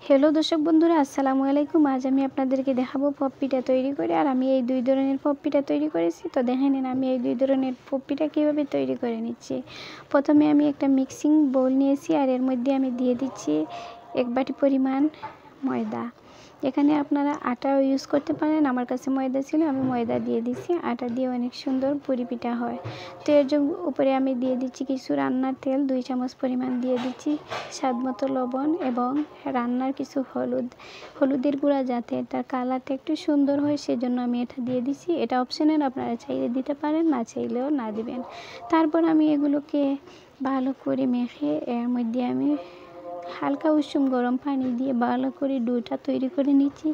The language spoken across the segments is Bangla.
হ্যালো দর্শক বন্ধুরা, আসসালামু আলাইকুম। আজ আমি আপনাদেরকে দেখাবো পপ পিঠা তৈরি করে। আর আমি এই দুই ধরনের পপ পিঠা তৈরি করেছি। তো দেখে নিন আমি এই দুই ধরনের পপ পিঠা কীভাবে তৈরি করে নিচ্ছি। প্রথমে আমি একটা মিক্সিং বোল নিয়েছি, আর এর মধ্যে আমি দিয়ে দিচ্ছি 1 বাটি পরিমাণ ময়দা। এখানে আপনারা আটাও ইউজ করতে পারেন, আমার কাছে ময়দা ছিল, আমি ময়দা দিয়ে দিচ্ছি। আটা দিয়ে অনেক সুন্দর পুরি পিঠা হয়। তো এর উপরে আমি দিয়ে দিচ্ছি কিছু রান্নার তেল, 2 চামচ পরিমাণ দিয়ে দিচ্ছি, স্বাদ মতো লবণ এবং রান্নার কিছু হলুদের গুঁড়া, যাতে এটার কালারটা একটু সুন্দর হয় সেজন্য আমি এটা দিয়ে দিচ্ছি। এটা অপশনাল, আপনারা চাইলে দিতে পারেন, না চাইলেও না দিবেন। তারপর আমি এগুলোকে ভালো করে মেখে এর মধ্যে আমি হালকা উষুম গরম পানি দিয়ে ভালো করে ডোটা তৈরি করে নিচ্ছি।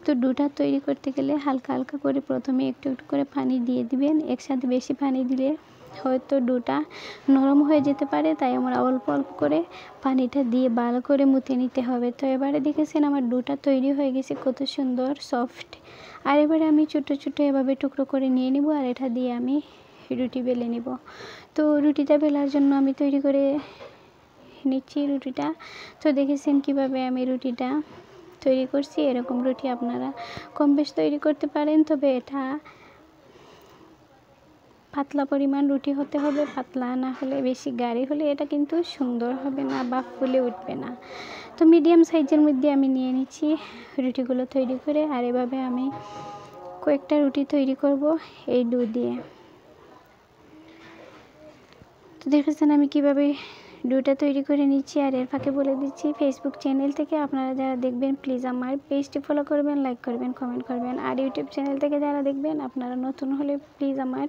তো ডোটা তৈরি করতে গেলে হালকা হালকা করে প্রথমে একটু একটু করে পানি দিয়ে দিবেন। একসাথে বেশি পানি দিলে হয়তো ডোটা নরম হয়ে যেতে পারে, তাই আমরা অল্প অল্প করে পানিটা দিয়ে ভালো করে মুথে নিতে হবে। তো এবারে দেখেছেন আমার ডোটা তৈরি হয়ে গেছে, কত সুন্দর সফট। আর এবারে আমি ছোটো ছোটো এভাবে টুকরো করে নিয়ে নিব, আর এটা দিয়ে আমি রুটি বেলে নিব। তো রুটিটা বেলার জন্য আমি তৈরি করে নিচ্ছি রুটিটা। তো দেখেছেন কিভাবে আমি রুটিটা তৈরি করছি। এরকম রুটি আপনারা কম বেশ তৈরি করতে পারেন, তবে এটা পাতলা পরিমাণ রুটি হতে হবে। পাতলা না হলে, বেশি গাঢ় হলে এটা কিন্তু সুন্দর হবে না বা ফুলে উঠবে না। তো মিডিয়াম সাইজের মধ্যে আমি নিয়ে নিচ্ছি রুটিগুলো তৈরি করে। আর এভাবে আমি কয়েকটা রুটি তৈরি করব এই ডো দিয়ে। তো দেখেছেন আমি কিভাবে ডোটা তৈরি করে নিচ্ছি। আর এর ফাঁকে বলে দিচ্ছি, ফেসবুক চ্যানেল থেকে আপনারা যারা দেখবেন প্লিজ আমার পেজটি ফলো করবেন, লাইক করবেন, কমেন্ট করবেন। আর ইউটিউব চ্যানেল থেকে যারা দেখবেন আপনারা নতুন হলে প্লিজ আমার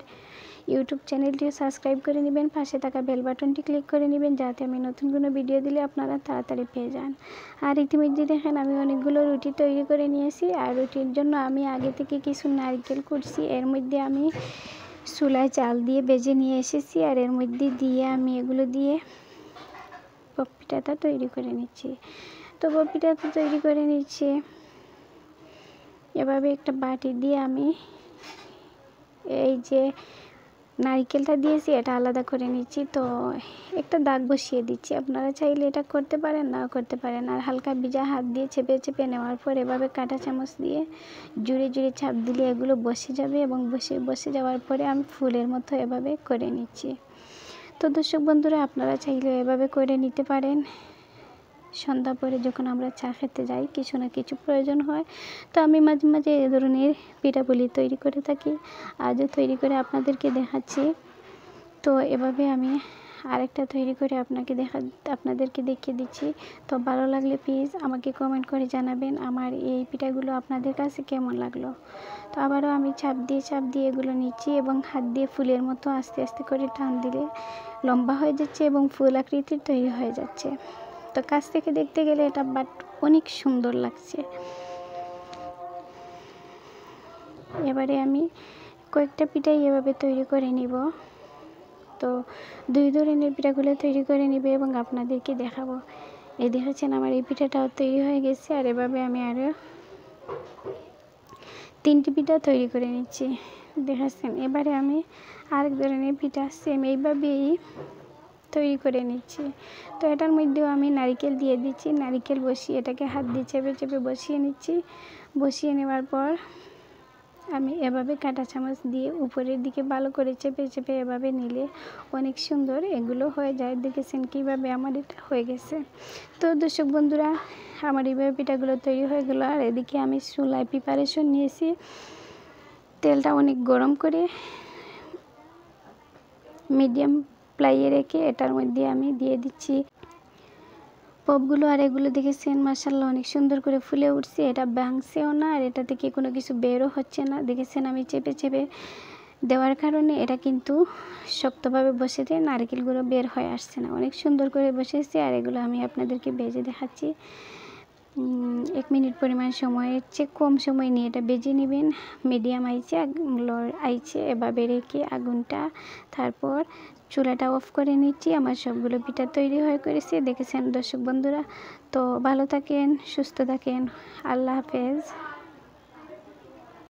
ইউটিউব চ্যানেলটিও সাবস্ক্রাইব করে নেবেন, পাশে থাকা বেল বাটনটি ক্লিক করে নেবেন, যাতে আমি নতুন কোনো ভিডিও দিলে আপনারা তাড়াতাড়ি পেয়ে যান। আর ইতিমধ্যে দেখেন আমি অনেকগুলো রুটি তৈরি করে নিয়েছি। আর রুটির জন্য আমি আগে থেকে কিছু নারকেল কুটছি, এর মধ্যে আমি চুলায় চাল দিয়ে ভেজে নিয়ে এসেছি। আর এর মধ্যে দিয়ে আমি এগুলো দিয়ে পপ পিঠাটা তৈরি করে নিচ্ছি। তো পপ পিঠাটা তৈরি করে নিচ্ছি এভাবে একটা বাটি দিয়ে আমি এই যে নারকেলটা দিয়েছি এটা আলাদা করে নিচ্ছি। তো একটা দাগ বসিয়ে দিচ্ছি, আপনারা চাইলে এটা করতে পারেন, না করতে পারেন। আর হালকা ভিজা হাত দিয়ে চেপে চেপে নেওয়ার পর এভাবে কাঁটা চামচ দিয়ে জুড়ে জুড়ে চাপ দিলে এগুলো বসে যাবে, এবং বসে যাওয়ার পরে আমি ফুলের মতো এভাবে করে নিচ্ছি। তো দর্শক বন্ধুরা, আপনারা চাইলে এভাবে করে নিতে পারেন। সন্ধ্যা পরে যখন আমরা চা খেতে যাই, কিছু না কিছু প্রয়োজন হয়, তো আমি মাঝে মাঝে এ ধরনের পিঠাপুলি তৈরি করে থাকি। আজও তৈরি করে আপনাদেরকে দেখাচ্ছি। তো এভাবে আমি আরেকটা তৈরি করে আপনাদেরকে দেখিয়ে দিচ্ছি। তো ভালো লাগলে প্লিজ আমাকে কমেন্ট করে জানাবেন আমার এই পিঠাগুলো আপনাদের কাছে কেমন লাগলো। তো আবারও আমি চাপ দিয়ে এগুলো নিচ্ছি, এবং হাত দিয়ে ফুলের মতো আস্তে আস্তে করে টান দিলে লম্বা হয়ে যাচ্ছে এবং ফুল আকৃতির তৈরি হয়ে যাচ্ছে। তো কাছ থেকে দেখতে গেলে এটা বাট অনেক সুন্দর লাগছে। এবারে আমি কয়েকটা পিঠাই এভাবে তৈরি করে নিব। তো দুই ধরনের পিঠাগুলো তৈরি করে নিবে এবং আপনাদেরকে দেখাবো। এই দেখেছেন আমার এই পিঠাটাও তৈরি হয়ে গেছে। আর এভাবে আমি আরও 3টি পিঠা তৈরি করে নিচ্ছি, দেখাচ্ছেন। এবারে আমি আরেক ধরনের পিঠা সেম এইভাবেই তৈরি করে নিচ্ছি। তো এটার মধ্যেও আমি নারকেল দিয়ে দিচ্ছি, নারকেল বসিয়ে এটাকে হাত দিয়ে চেপে চেপে বসিয়ে নিচ্ছি। বসিয়ে নেওয়ার পর আমি এভাবে কাঁটা চামচ দিয়ে উপরের দিকে ভালো করে চেপে চেপে এভাবে নিলে অনেক সুন্দর এগুলো হয়ে যায়। দেখেছেন কিভাবে আমার এটা হয়ে গেছে। তো দর্শক বন্ধুরা, আমার এইভাবে পিঠাগুলো তৈরি হয়ে গেলো। আর এদিকে আমি চুলায় প্রিপারেশন নিয়েছি, তেলটা অনেক গরম করে মিডিয়াম ফ্লেমে রেখে এটার মধ্যে আমি দিয়ে দিচ্ছি পপগুলো। আর এগুলো দেখেছেন মাশাআল্লাহ অনেক সুন্দর করে ফুলে উঠছে, এটা ভাঙছেও না, আর এটা থেকে কোনো কিছু বেরও হচ্ছে না। দেখেছেন আমি চেপে চেপে দেওয়ার কারণে এটা কিন্তু শক্তভাবে বসেছে, নারকেলগুলো বের হয়ে আসছে না, অনেক সুন্দর করে বসেছে। আর এগুলো আমি আপনাদেরকে ভেজে দেখাচ্ছি। 1 মিনিট পরিমাণ সময়ের চেয়ে কম সময় নিয়ে এটা ভেজে নেবেন, মিডিয়াম আইচে এভাবে রেখে আগুনটা। তারপর চুলাটা অফ করে নিচ্ছি। আমার সবগুলো পিঠা তৈরি হয়ে করেছে, দেখেছেন দর্শক বন্ধুরা। তো ভালো থাকেন, সুস্থ থাকেন, আল্লাহ হাফেজ।